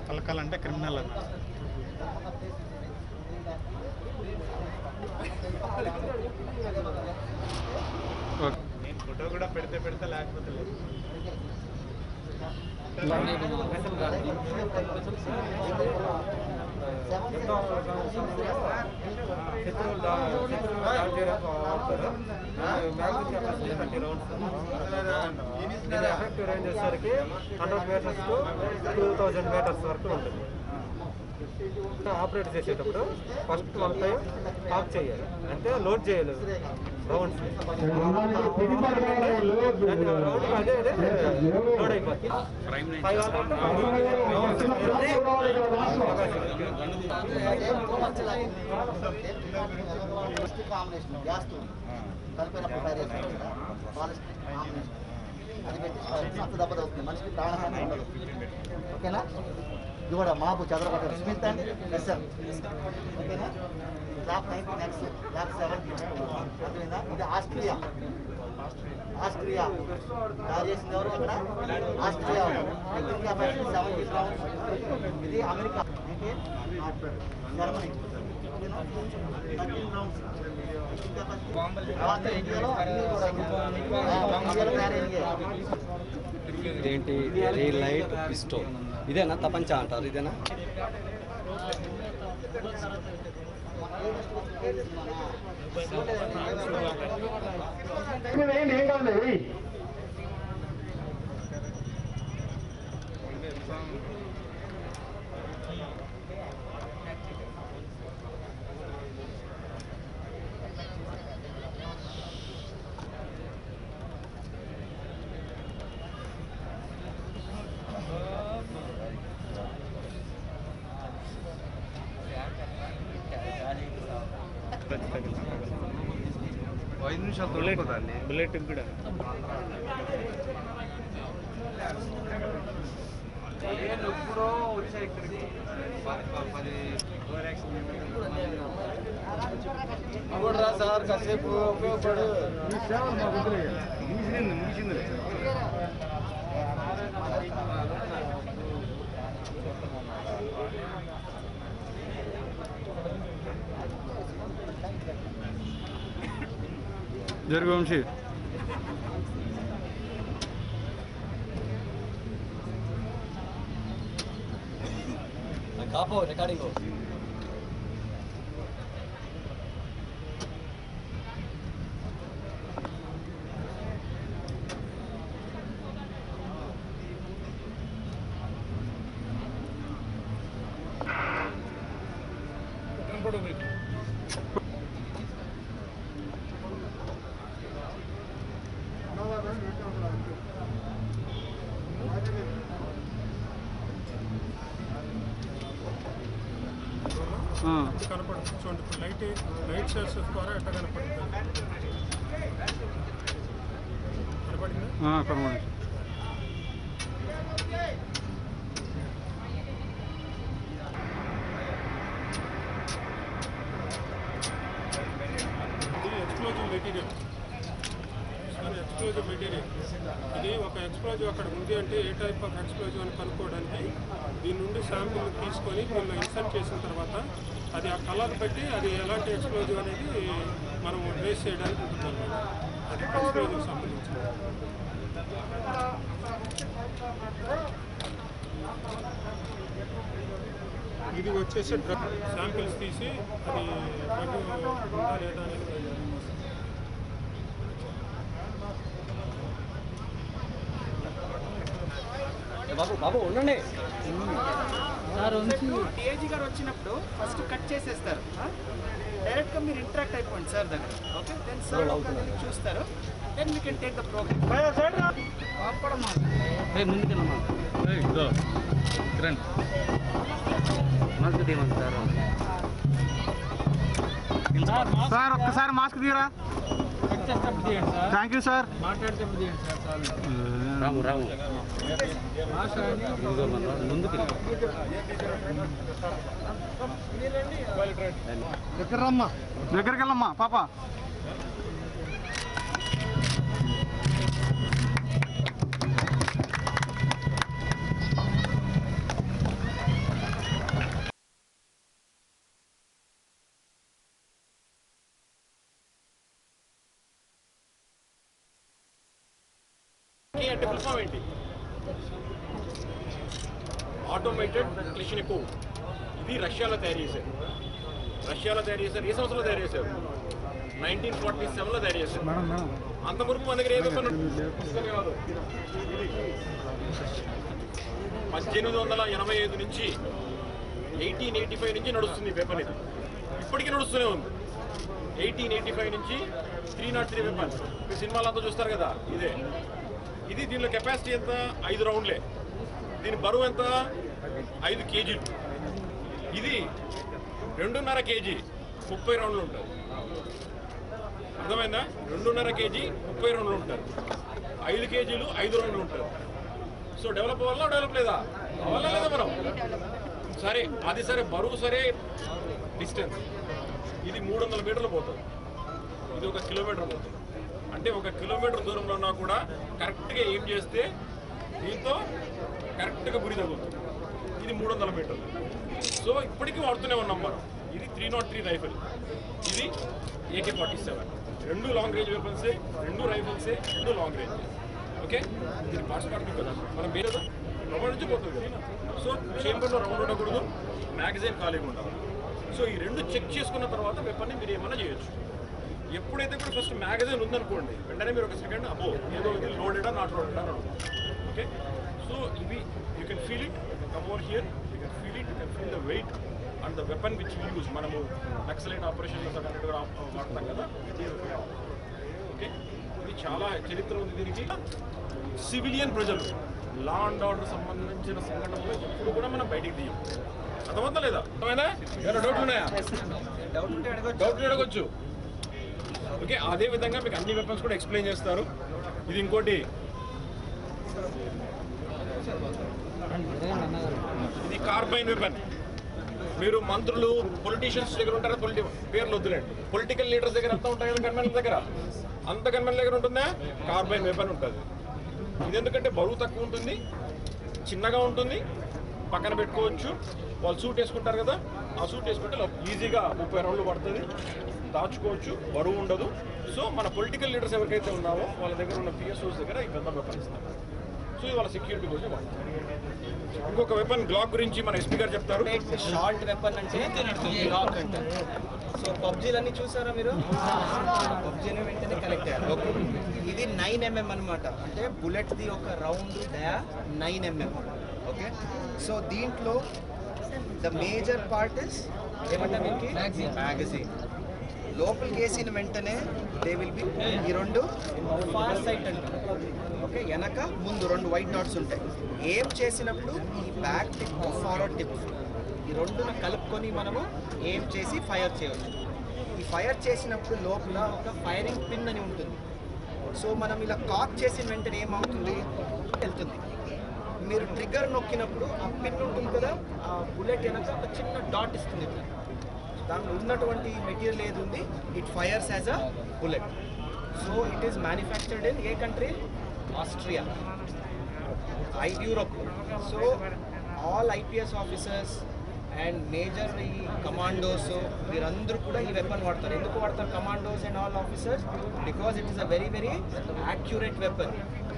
పలకాలంటే criminal అది. నేను photo కూడా పెడితే లేకపోతే లేదు. ఎఫెక్టివ్ రేంజ్ వచ్చేసరికి 100 meters to 2000 meters వరకు ఉంటుంది. ఆపరేట్ చేసేటప్పుడు ఫస్ట్ 1 time ఆఫ్ చేయాలి, అంటే లోడ్ చేయలేదు రౌండ్స్ రౌండ్ అదే లోడ్ అయిపోతుంది. 500 మనిషికి ప్రాణహాని ఉండదు. ఓకేనా? ఇది కూడా మాపు చదరపడ్డారు స్మిత్ అండ్ ఎస్ఎం. ఓకేనా? ల్యాబ్ 90 నెక్స్ట్ ల్యాబ్ 70 అర్థమైందా? ఇది ఆస్ట్రియా తయారు చేసింది ఎవరు అక్కడ? ఆస్ట్రియా. Technical capacity 70 pounds. ఇది అమెరికా అంటే జర్మనీ 13 pounds. ఇదేంటి రియల్ లైట్ పిస్టో, ఇదేనా తపంచా అంటారు? ఇదేనా? బుల్లెట్ కూడా ఎప్పుడో వచ్చాయి ఇక్కడికి. సార్ కాసేపు ఉపయోగపడు. ముగిసింది. జరుగు వంశీ. కాపో రికార్డింగ్. కనపడుతుంది చూడండి. లైట్ సోర్సెస్ ద్వారా ఎట్లా కనపడుతుంది? కనపడింది. ఇది ఎక్స్ప్లోజివ్ మెటీరియల్. ఇది ఒక ఎక్స్ప్లోజివ్ అక్కడ ఉంది అంటే ఏ టైప్ ఆఫ్ ఎక్స్ప్లోజివ్ అని కనుక్కోవడానికి దీని నుండి శాంపిల్ తీసుకొని దీనిలో ఇన్సర్ట్ చేసిన తర్వాత అది ఆ కలర్ బట్టి అది ఎలాంటి ఎక్స్ప్లోజివ్ అనేది మనం ట్రేస్ చేయడానికి ఉంటుంది. అది ఎక్స్ప్లోజివ్ సంబంధించింది. ఇది వచ్చేసి డ్రగ్ శాంపిల్స్ తీసి అది డ్రగ్ ఉందా లేదా అనేది బాబు ఉండండి సార్. డిఐజీ గారు వచ్చినప్పుడు ఫస్ట్ కట్ చేసేస్తారు, డైరెక్ట్గా మీరు ఇంటరాక్ట్ అయిపోండి సార్ దగ్గర. ఓకే, దెన్ సార్ చూస్తారు, then we can take the programme. ముందుకెళ్ళమ్మా. మాస్క్ తీయమంది సార్. ఒక్కసారి మాస్క్ తీయరా. Thank you sir. మాట్లాడేటప్పుడు తీయండి సార్. రాము ముందుకు దగ్గరికి వెళ్ళమ్మా పాప. ఏఏకి అంటే ఫుల్ ఫామ్ ఏంటి? ఆటోమేటెడ్ క్లిష్నికోవ్. ఇది రష్యాలో తయారు చేశారు. ఏ సంవత్సరంలో తయారు చేశారు? 1947లో తయారు చేశారు. అంత మురుపు మన దగ్గర ఏ వెపన్ కాదు. ఇది 1885 నుంచి 1885 నుంచి నడుస్తుంది ఈ వెపన్. ఇది ఇప్పటికీ నడుస్తూనే ఉంది. 1885 నుంచి 303 వెపన్. మీరు సినిమాలంతా చూస్తారు కదా, ఇది దీనిలో కెపాసిటీ ఎంత? 5 రౌండ్లే. దీని బరువు ఎంత? 5 కేజీలు. ఇది 2.5 కేజీ 30 రౌండ్లు ఉంటుంది. అర్థమైందా? 2.5 కేజీ 30 రౌండ్లు ఉంటారు. 5 కేజీలు 5 రౌండ్లు ఉంటారు. సో డెవలప్ అవ్వాలా, డెవలప్ లేదా? అవ్వాలా లేదా మనం? సరే, అది సరే, బరువు సరే, డిస్టెన్స్ ఇది 300 మీటర్లు పోతుంది. ఇది 1 కిలోమీటర్ పోతుంది. అంటే 1 కిలోమీటర్ దూరంలో ఉన్నా కూడా కరెక్ట్గా ఏం చేస్తే దీంతో కరెక్ట్గా గురి తగ్గుతుంది. ఇది 300 మీటర్లు. సో ఇప్పటికీ వాడుతూనే ఉన్నాం మనం. ఇది 303 రైఫిల్, ఇది AK-47. 2 లాంగ్ రేంజ్ వెపన్సే, 2 రైఫిల్సే, 2 లాంగ్ రేంజ్. ఓకే, ఇది పార్ట్స్ కదా మనం వేరే రౌండ్ నుంచి పోతుంది కదా. సో చేంబర్లో రౌండ్ ఉండకూడదు, మ్యాగజైన్ ఖాళీగా ఉండాలి. సో ఈ 2 చెక్ చేసుకున్న తర్వాత వెపన్ని మీరు ఏమన్నా చేయొచ్చు. ఎప్పుడైతే కూడా ఫస్ట్ మ్యాగజైన్ ఉందనుకోండి, వెంటనే మీరు 1 సెకండ్ అబ్బో ఏదో ఇది లోడెడా నాట్ లోడెడా అని అడుగుతారు. ఓకే, సో ఇవి you can feel it, come over here, you can feel it, you can feel the weight and the weapon which you use. మనము నక్సలైట్ ఆపరేషన్లో సగటుగా వాడతాం కదా. ఓకే, ఇది చాలా చరిత్ర ఉంది దీనికి. సివిలియన్ ప్రజలు, లా అండ్ ఆర్డర్ సంబంధించిన సంఘటనలో ఎప్పుడు కూడా మనం బయటికి తీయం. అర్థమవుతా లేదా? అర్థమైనా? ఏమైనా డౌట్లు ఉన్నాయా? డౌట్లు అడగొచ్చు. ఓకే, అదే విధంగా మీకు అన్ని వెపన్స్ కూడా ఎక్స్ప్లెయిన్ చేస్తారు. ఇది ఇంకోటి, ఇది కార్బైన్ వెపన్. మీరు మంత్రులు, పొలిటీషియన్స్ దగ్గర ఉంటారా? పేర్లు వద్దులేండి. పొలిటికల్ లీడర్స్ దగ్గర అంతా ఉంటాయి కదా, గన్మెన్ల దగ్గర. అంత గన్మెన్ల దగ్గర ఉంటుందా? కార్బైన్ వెపన్ ఉంటుంది. ఇది ఎందుకంటే బరువు తక్కువ ఉంటుంది, చిన్నగా ఉంటుంది, పక్కన పెట్టుకోవచ్చు. వాళ్ళు సూట్ వేసుకుంటారు కదా, ఆ సూట్ వేసుకుంటే ఈజీగా 30 రౌండ్లు పడుతుంది, దాచుకోవచ్చు, బరువు ఉండదు. సో మన పొలిటికల్ లీడర్స్ ఎవరికైతే ఉన్నారో వాళ్ళ దగ్గర ఉన్న పిఎస్ఓస్ దగ్గర ఈ పెద్ద వెపన్ ఇస్తారు. సో ఇది వాళ్ళ సెక్యూరిటీ కోసం వాడతారు. ఇంకొక వెపన్ గ్లాక్ గురించి మన ఎస్పీ గారు చెప్తారు. షార్ట్ వెపన్ అంటే గ్లాక్ అంటారు. సో పబ్జీలన్నీ చూసారా మీరు? పబ్జీని వెంటనే కనెక్ట్ అయ్యారు. ఇది 9mm అనమాట. అంటే బుల్లెట్ది ఒక రౌండ్ డయా 9mm. ఓకే, సో దీంట్లో ద మేజర్ పార్ట్ ఇస్ ఏమంటారు దీనికి? మ్యాగజైన్. లోపలికి వేసిన వెంటనే దే విల్ బి ఈ 2 ఫార్ సైట్ అంటారు. ఓకే, వెనక ముందు 2 వైట్ డాట్స్ ఉంటాయి. ఏం చేసినప్పుడు ఈ బ్యాక్ టిప్, ఫార్వర్డ్ టిప్, ఈ 2ను కలుపుకొని మనము ఏం చేసి ఫైర్ చేయవచ్చు. ఈ ఫైర్ చేసినప్పుడు లోపల ఒక ఫైరింగ్ పిన్ అని ఉంటుంది. సో మనం ఇలా కాక్ చేసిన వెంటనే ఏమవుతుంది? వెళ్తుంది. మీరు ట్రిగ్గర్ నొక్కినప్పుడు ఆ పిన్ ఉంటుంది కదా, ఆ బుల్లెట్ వెనక ఒక చిన్న డాట్ ఇస్తుంది. దాంట్లో ఉన్నటువంటి మెటీరియల్ ఏది ఉంది, it fires as a bullet. So it is manufactured in a country? Austria, Europe. So all IPS officers and major ఈ కమాండోస్ వీరందరూ కూడా ఈ వెపన్ వాడతారు. ఎందుకు వాడతారు commandos and all officers? Because it is a very very accurate weapon.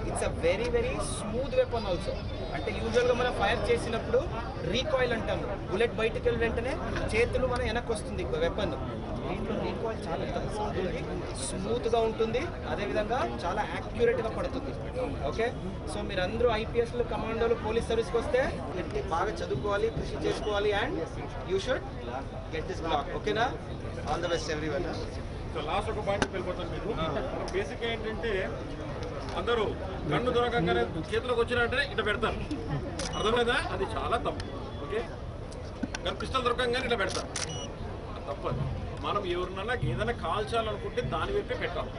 It's a very very smooth weapon also. అంటే యూజువల్గా మనం ఫైర్ చేసినప్పుడు రీకాయిల్ అంటాము. బుల్లెట్ బయటకు వెళ్ళి వెంటనే చేతులు మన వెనక్కి వస్తుంది వెపన్. దీంట్లో రీకాయిల్ చాలా తక్కువ ఉంటుంది, స్మూత్గా ఉంటుంది, అదేవిధంగా చాలా యాక్యురేట్గా పడుతుంది. ఓకే, సో మీరు అందరూ ఐపీఎస్లు, కమాండోలు, పోలీస్ సర్వీస్కి వస్తే బాగా చదువుకోవాలి, కృషి చేసుకోవాలి, and you should get this block. ఓకేనా? All the best everyone. So last ఒక పాయింట్కి వెళ్ళిపోతాను మీకు. బేసిక్గా ఏంటంటే అందరూ కన్ను దొరకంగానే చేతిలోకి వచ్చినట్టే ఇట్లా పెడతారు. అర్థమైందా? అది చాలా తప్పు. ఓకే, కానీ పిస్టల్ దొరకంగానే ఇట్లా పెడతారు, తప్పదు. మనం ఎవరినన్నా ఏదైనా కాల్చాలనుకుంటే దాని వైపే పెట్టాలి.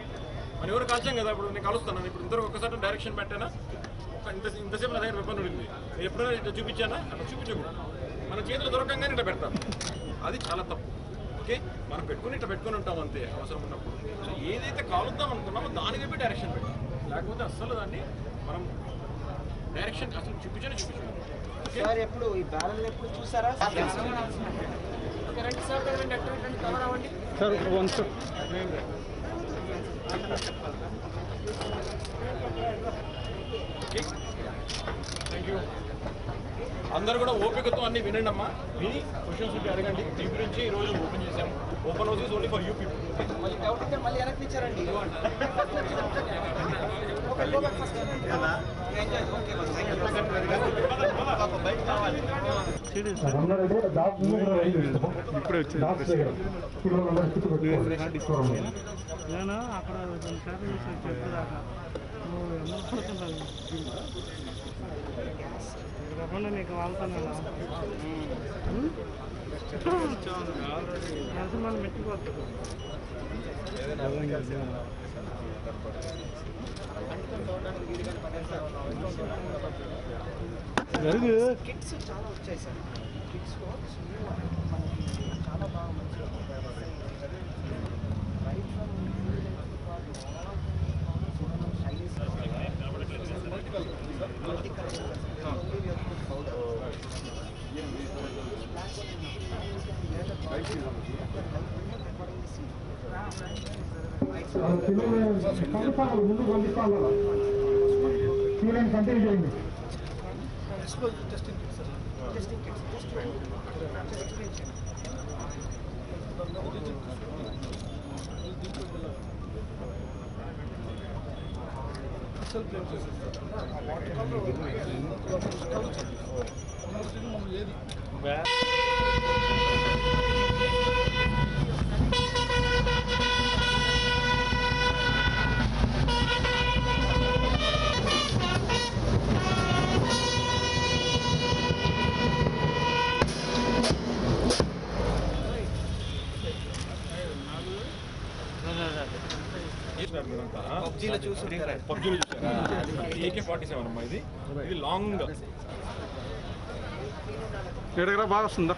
మనం ఎవరు కాల్చాం కదా, ఇప్పుడు నేను కలుస్తున్నాను, ఇప్పుడు ఇంతవరకు ఒక్కసారి డైరెక్షన్ పెట్టానా? ఇంతసేపు నా దగ్గర వెపన్ ఉంది, నేను ఎప్పుడైనా ఇట్లా చూపించానా? అట్లా చూపించకూడదు. మన చేతులు దొరకంగానే ఇట్లా పెడతాం, అది చాలా తప్పు. ఓకే, మనం పెట్టుకుని ఇట్లా పెట్టుకుని ఉంటాం అంతే అవసరం ఉన్నప్పుడు. సో ఏదైతే కాలుద్దాం అనుకున్నామో దాని వైపే డైరెక్షన్ పెట్టాలి, లేకపోతే అస్సలు దాన్ని మనం డైరెక్షన్ అసలు చూపించడం. సార్ ఎప్పుడు ఈ బ్యాలెన్స్ ఎప్పుడు చూసారా? రండి సార్, రండి కవర్ అవ్వండి sir. One sir, thank you. అందరూ కూడా ఓపికతో అన్ని వినండి అమ్మా, విని క్వశ్చన్స్ ఉంటే అడగండి. మీ గురించి ఈరోజు ఓపెన్ చేసాము. Open house is only for you people. మళ్ళీ డౌట్ ఉంటే మళ్ళీ వెనక్కి ఇచ్చారండి. ఇప్పుడే వచ్చింది నేను అక్కడ షాపింగ్ చేసి చెప్పేదాకా నువ్వు ఎందుకు పడుతున్నావు కాకుండా నీకు వాళ్తాను మనం మెట్టిపోతుంది కిట్స్ చాలా వచ్చాయి సార్. కిట్స్లో చాలా బాగా మంచిగా రైట్ ఫ్రమ్ ముందు పంపిస్తాను స్టూడెంట్ కంటిన్యూ చేయండి టెస్టింగ్ కిట్స్ టెస్టింగ్ కిట్స్ పబ్జీలో చూసారా? AK-47 అమ్మా, ఇది లాంగ్. ఎడగరా బాగా వస్తుందా?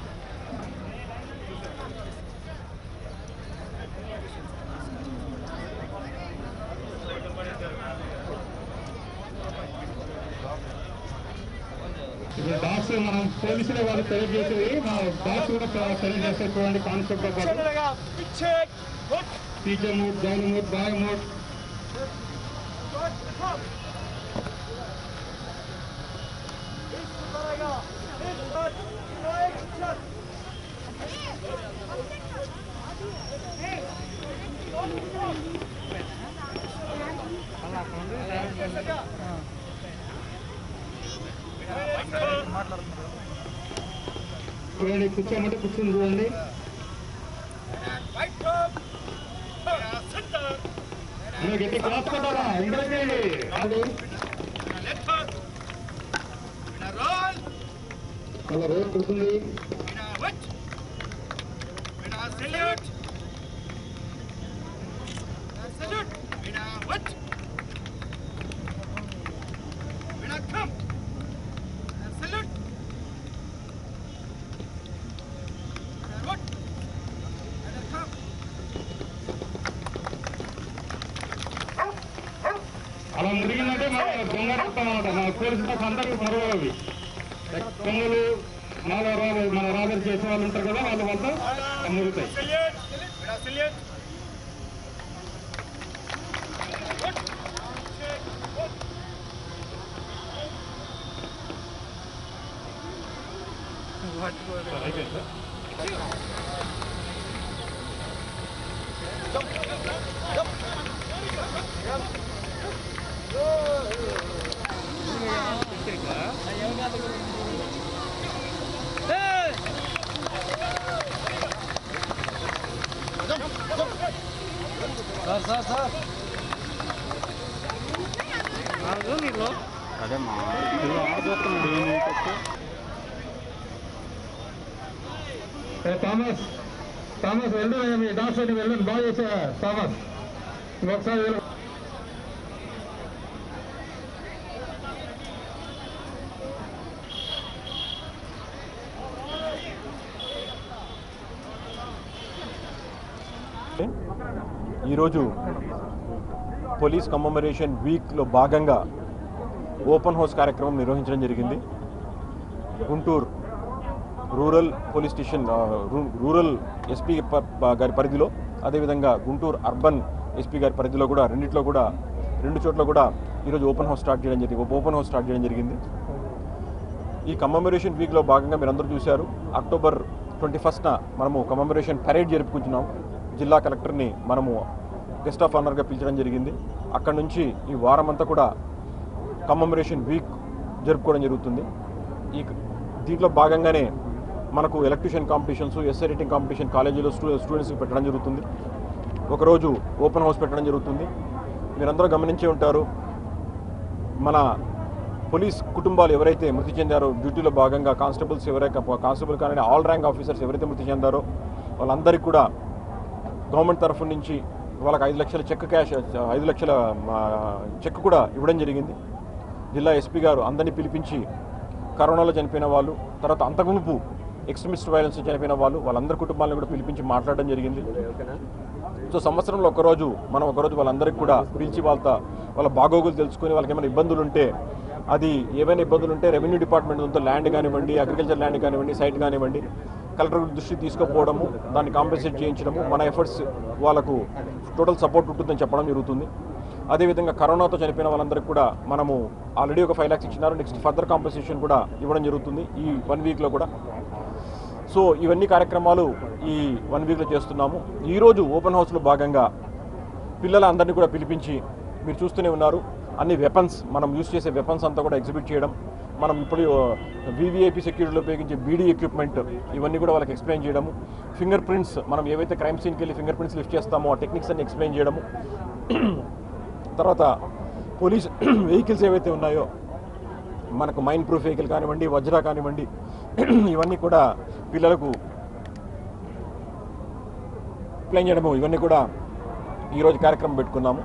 ఇప్పుడు డాక్స్ మనం పోలీసులే వాళ్ళు సెలెక్ట్ చేసేది మా డాక్స్ కూడా సెలెక్ట్ చేస్తే చూడండి కాన్సెప్ట్ తో పాటు టీచర్ మోడ్, జైన్ మోడ్, బాయ్ మోడ్. చూడండి, కూర్చోమంటే కూర్చొని చూడండి. గట్టి క్లాస్ కొట్టాలా? ఎంకరేజ్ చేయండి. అలా రోజు కూర్చుంది. అలా మురిగిందంటే మన దొంగ రక్తం అన్నమాట. మన పోలీసులు అందరికీ మరో అవి దొంగలు మన రాబరి చేసే వాళ్ళు ఉంటారు కదా, వాళ్ళ వల్ల మురుగుతాయి. థామస్ థామస్ వెళ్ళండి, మీ డాక్టర్ వెళ్ళండి, బాగా చేసా థామస్. ఒకసారి ఈరోజు పోలీస్ కమమరేషన్ వీక్లో భాగంగా ఓపెన్ హౌస్ కార్యక్రమం నిర్వహించడం జరిగింది. Guntur rural police station rural SP గారి పరిధిలో, అదేవిధంగా గుంటూరు అర్బన్ ఎస్పీ గారి పరిధిలో కూడా రెండు చోట్ల కూడా ఈరోజు ఓపెన్ హౌస్ స్టార్ట్ చేయడం జరిగింది. ఈ కమమరేషన్ వీక్లో భాగంగా మీరు అందరూ చూశారు. అక్టోబర్ 21న మనము కమమరేషన్ పరేడ్ జరుపుకుంటున్నాం. జిల్లా కలెక్టర్ని మనము గెస్ట్ ఆఫ్ ఆనర్గా పిలిచడం జరిగింది. అక్కడ నుంచి ఈ వారం అంతా కూడా కమమరేషన్ వీక్ జరుపుకోవడం జరుగుతుంది. దీంట్లో భాగంగానే మనకు electrician competitions, essay writing competition కాలేజీలో స్టూడెంట్స్కి పెట్టడం జరుగుతుంది. ఒకరోజు ఓపెన్ హౌస్ పెట్టడం జరుగుతుంది. మీరందరూ గమనించే ఉంటారు, మన పోలీస్ కుటుంబాలు ఎవరైతే మృతి చెందారో డ్యూటీలో భాగంగా కానిస్టేబుల్ కానీ ఆల్ ర్యాంక్ ఆఫీసర్స్ ఎవరైతే మృతి చెందారో వాళ్ళందరికీ కూడా గవర్నమెంట్ తరఫు నుంచి వాళ్ళకి 5 లక్షల చెక్ కూడా ఇవ్వడం జరిగింది. జిల్లా ఎస్పీ గారు అందరినీ పిలిపించి కరోనాలో చనిపోయిన వాళ్ళు, తర్వాత అంతకుముందు ఎక్స్ట్రీమిస్ట్ వైలెన్స్ చనిపోయిన వాళ్ళందరి కుటుంబాలను కూడా పిలిపించి మాట్లాడడం జరిగింది. సో సంవత్సరంలో ఒకరోజు వాళ్ళందరికీ కూడా పిలిచి వాళ్ళ బాగోగులు తెలుసుకొని వాళ్ళకి ఏమైనా ఇబ్బందులు ఉంటే, అది ఏవైనా ఇబ్బందులు ఉంటే రెవెన్యూ డిపార్ట్మెంట్ ల్యాండ్ కానివ్వండి, అగ్రికల్చర్ ల్యాండ్ కానివ్వండి, సైట్ కానివ్వండి, కలెక్టర్ దృష్టికి తీసుకుపోవడము, దాన్ని కాంపెన్సేట్ చేయించడము, మన ఎఫర్ట్స్ వాళ్ళకు టోటల్ సపోర్ట్ ఉంటుందని చెప్పడం జరుగుతుంది. అదేవిధంగా కరోనాతో చనిపోయిన వాళ్ళందరికీ కూడా మనము ఆల్రెడీ ఒక 5 lakhs ఇచ్చినారు. నెక్స్ట్ ఫర్దర్ కాంపెన్సేషన్ కూడా ఇవ్వడం జరుగుతుంది ఈ 1 weekలో కూడా. సో ఇవన్నీ కార్యక్రమాలు ఈ 1 weekలో చేస్తున్నాము. ఈరోజు ఓపెన్ హౌస్లో భాగంగా పిల్లలందరినీ కూడా పిలిపించి మీరు చూస్తూనే ఉన్నారు, అన్ని వెపన్స్, మనం యూజ్ చేసే వెపన్స్ అంతా కూడా ఎగ్జిబిట్ చేయడం, మనం ఇప్పుడు వీవీఐపీ సెక్యూరిటీలో ఉపయోగించే బీడీ ఎక్విప్మెంట్ ఇవన్నీ కూడా వాళ్ళకి ఎక్స్ప్లెయిన్ చేయడము, ఫింగర్ ప్రింట్స్, మనం ఏవైతే క్రైమ్ సీన్కి వెళ్ళి ఫింగర్ ప్రింట్స్ లిఫ్ట్ చేస్తామో ఆ టెక్నిక్స్ అన్ని ఎక్స్ప్లెయిన్ చేయడము, తర్వాత పోలీస్ వెహికల్స్ ఏవైతే ఉన్నాయో మనకు మైన్ ప్రూఫ్ వెహికల్ కానివ్వండి, వజ్రా కానివ్వండి, ఇవన్నీ కూడా పిల్లలకు ఎక్స్ప్లెయిన్ చేయడము, ఇవన్నీ కూడా ఈరోజు కార్యక్రమం పెట్టుకున్నాము.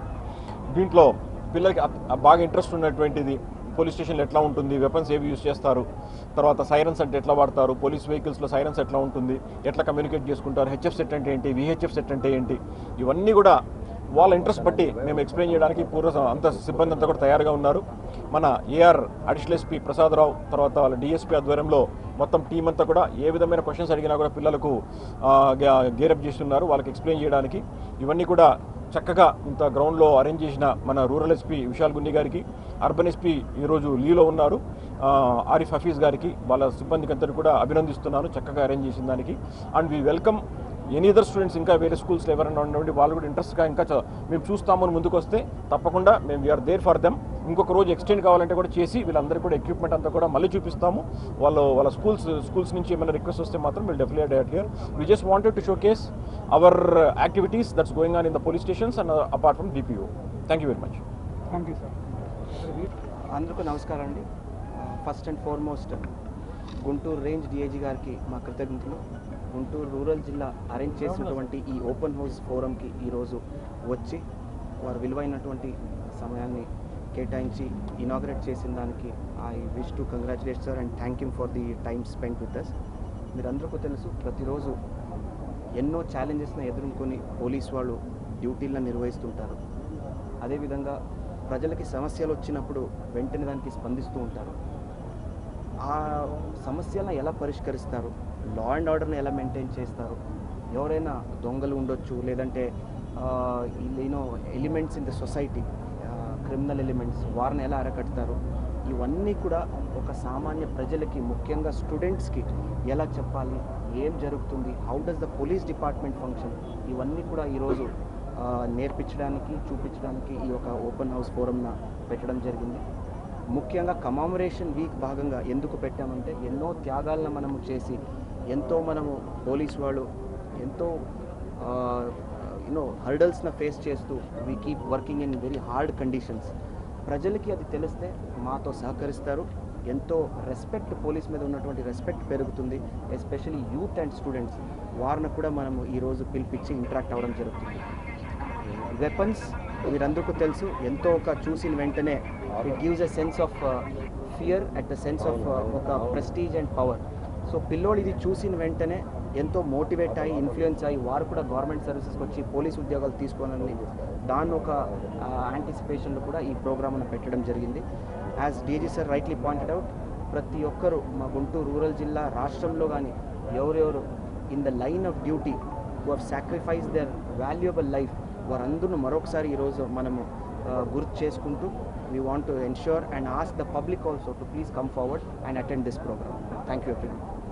దీంట్లో పిల్లలకి బాగా ఇంట్రెస్ట్ ఉన్నటువంటిది పోలీస్ స్టేషన్లో ఎట్లా ఉంటుంది, వెపన్స్ ఏవి యూజ్ చేస్తారు, తర్వాత సైరన్స్ అంటే ఎట్లా వాడతారు, పోలీస్ వెహికల్స్లో సైరన్స్ ఎట్లా ఉంటుంది, ఎట్లా కమ్యూనికేట్ చేసుకుంటారు, హెచ్ఎఫ్ సెట్ అంటే ఏంటి, విహెచ్ఎఫ్ సెట్ అంటే ఏంటి, ఇవన్నీ కూడా వాళ్ళ ఇంట్రెస్ట్ బట్టి మేము ఎక్స్ప్లెయిన్ చేయడానికి అంత సిబ్బంది అంతా కూడా తయారుగా ఉన్నారు. మన ఏఆర్ అడిషనల్ ఎస్పీ ప్రసాదరావు, తర్వాత వాళ్ళ డిఎస్పీ ఆధ్వర్యంలో మొత్తం టీం అంతా కూడా ఏ విధమైన క్వశ్చన్స్ అడిగినా కూడా పిల్లలకు గేరప్ చేస్తున్నారు వాళ్ళకి ఎక్స్ప్లెయిన్ చేయడానికి. ఇవన్నీ కూడా చక్కగా ఇంత గ్రౌండ్లో అరేంజ్ చేసిన మన రూరల్ ఎస్పీ విశాల్ గున్ని గారికి, అర్బన్ ఎస్పీ ఈరోజు లీలో ఉన్నారు ఆరిఫ్ హఫీజ్ గారికి, వాళ్ళ సిబ్బందికి అంతా కూడా అభినందిస్తున్నాను చక్కగా అరేంజ్ చేసిన దానికి. And we welcome any other students, ఇంకా వేరే స్కూల్స్లో ఎవరైనా ఉండండి వాళ్ళు కూడా ఇంట్రెస్ట్గా ఇంకా మేము చూస్తామని ముందుకు వస్తే తప్పకుండా మేము వీఆర్ దేర్ ఫర్ దెమ్. ఇంకొక రోజు ఎక్స్టెండ్ కావాలంటే కూడా చేసి వీళ్ళందరికీ కూడా ఎక్విప్మెంట్ అంతా కూడా మళ్ళీ చూపిస్తాము. వాళ్ళ స్కూల్స్ నుంచి ఏమైనా రిక్వెస్ట్ వస్తే మాత్రం వీళ్ళు definitely at here. We just wanted to showcase our activities that's going on in the police stations and apart from DPO. Thank you very much. Thank you sir. అందరికీ నమస్కారం అండి. First and foremost Guntur range DIG గారికి మా కృతజ్ఞతలు. Guntur rural జిల్లా arrange చేసినటువంటి ఈ open house ఫోరంకి ఈరోజు వచ్చి వారు విలువైనటువంటి సమయాన్ని కేటాయించి ఇనాగ్రేట్ చేసిన దానికి I wish to congratulate sir and thank you for the time spend with us. మీరందరికీ తెలుసు, ప్రతిరోజు ఎన్నో ఛాలెంజెస్ని ఎదుర్కొని పోలీస్ వాళ్ళు డ్యూటీలను నిర్వహిస్తుంటారు. అదేవిధంగా ప్రజలకి సమస్యలు వచ్చినప్పుడు వెంటనే దానికి స్పందిస్తూ ఉంటారు. ఆ సమస్యలను ఎలా పరిష్కరిస్తారు, లా అండ్ ఆర్డర్ని ఎలా మెయింటైన్ చేస్తారు, ఎవరైనా దొంగలు ఉండొచ్చు, లేదంటే elements in the society, criminal elements, వారిని ఎలా అరకడతారు, ఇవన్నీ కూడా ఒక సామాన్య ప్రజలకి, ముఖ్యంగా స్టూడెంట్స్కి ఎలా చెప్పాలి, ఏం జరుగుతుంది, how does the police department function, ఇవన్నీ కూడా ఈరోజు నేర్పించడానికి, చూపించడానికి ఈ యొక్క ఓపెన్ హౌస్ ఫోరంన పెట్టడం జరిగింది. ముఖ్యంగా కమామరేషన్ వీక్ భాగంగా ఎందుకు పెట్టామంటే, ఎన్నో త్యాగాలను మనము చేసి, మనము పోలీస్ వాళ్ళు ఎంతో హర్డల్స్ని ఫేస్ చేస్తూ we keep working in very hard conditions. ప్రజలకి అది తెలిస్తే మాతో సహకరిస్తారు. ఎంతో రెస్పెక్ట్, పోలీస్ మీద ఉన్నటువంటి రెస్పెక్ట్ పెరుగుతుంది. ఎస్పెషల్లీ యూత్ అండ్ స్టూడెంట్స్, వారిని కూడా మనము ఈరోజు పిలిపించి ఇంటరాక్ట్ అవ్వడం జరుగుతుంది. వెపన్స్ మీరందరికీ తెలుసు, ఎంతో చూసిన వెంటనే it gives a sense of fear at the sense of ఒక ప్రెస్టీజ్ అండ్ పవర్. సో పిల్లోడు ఇది చూసిన వెంటనే ఎంతో మోటివేట్ అయ్యి, ఇన్ఫ్లుయెన్స్ అయ్యి, వారు కూడా గవర్నమెంట్ సర్వీసెస్కి వచ్చి పోలీస్ ఉద్యోగాలు తీసుకోవాలని దాన్ని ఒక యాంటిసిపేషన్లో కూడా ఈ ప్రోగ్రామ్ను పెట్టడం జరిగింది. As DG sir rightly pointed out, ప్రతి ఒక్కరు మా గుంటూరు రూరల్ జిల్లా రాష్ట్రంలో కానీ ఎవరెవరు in the line of duty who have sacrifice their valuable life, వారందరూ మరొకసారి ఈరోజు మనము గుర్తు చేసుకుంటూ we want to ensure and ask the public also to please come forward and attend this program. Thank you everyone.